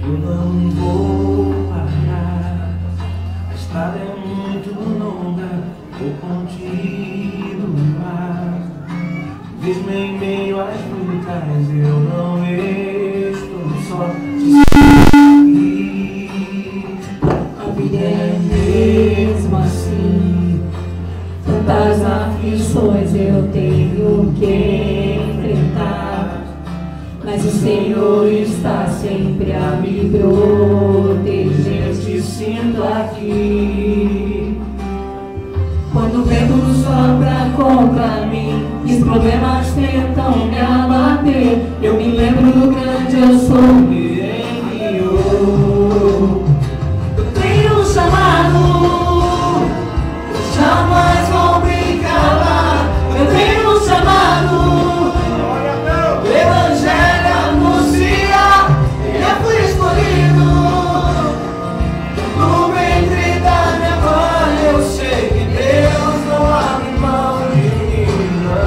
Eu não vou parar. A estrada é muito longa, vou continuar. Mesmo em meio às lutas, eu não estou só. A vida é mesmo assim. Tantas aflições eu tenho que enfrentar, mas o Senhor está sempre a me proteger. Eu te sinto aqui. Quando o vento sopra contra mim e os problemas tentam me abater, eu me lembro do grande eu sou me enviou. Eu tenho um chamado, jamais vou me calar. Eu tenho um chamado, o Evangelho anuncia. Eu fui escolhido no ventre da minha mãe. Eu sei que Deus não abre mão de mim, não.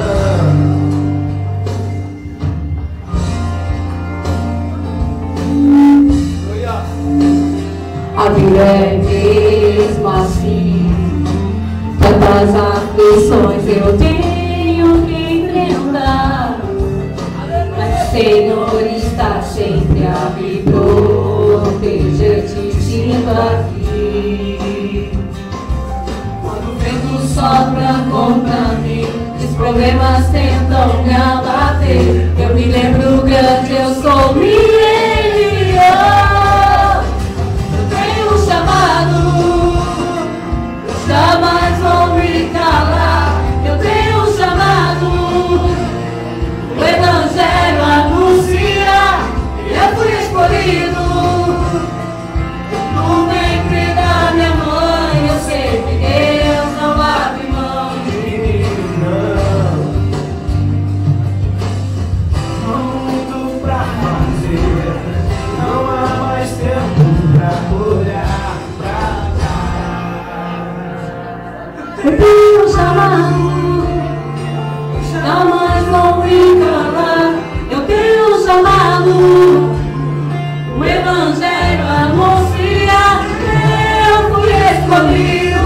A vida é mesmo assim. Tantas aflições eu tenho que enfrentar, mas o Senhor está sempre a me proteger. Te sinto aqui. Quando o vento sopra contra mim, os problemas tentam me abater, eu me lembro grande eu sou me enviou. Eu tenho um chamado, jamais vou me calar. Eu tenho um chamado, o Evangelho anuncia. Eu fui escolhido no ventre da minha mãe. Eu sei que Deus não abre mão de mim, não. Muito pra fazer, não há mais tempo pra olhar pra trás. Eu tenho um chamado, jamais vou me calar. Eu tenho um chamado, o Evangelho anuncia. Eu fui escolhido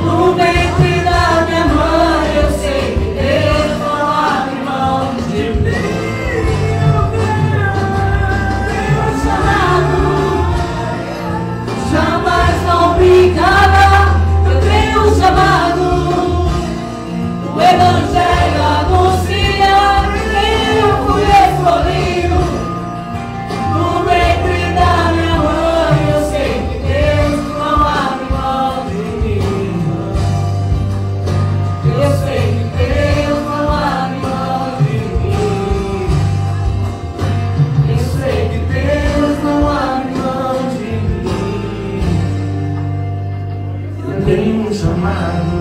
no ventre da minha mãe. Eu sei que Deus não abre mão de mim. Eu tenho um chamado, jamais vou me calar. Eu tenho um chamado, o Evangelho anuncia. Eu fui escolhido no ventre da minha mãe. Eu sei que Deus não abre mão de mim. Eu sei que Deus não abre mão de mim. Eu sei que Deus não abre mão de mim. Eu tenho um chamado,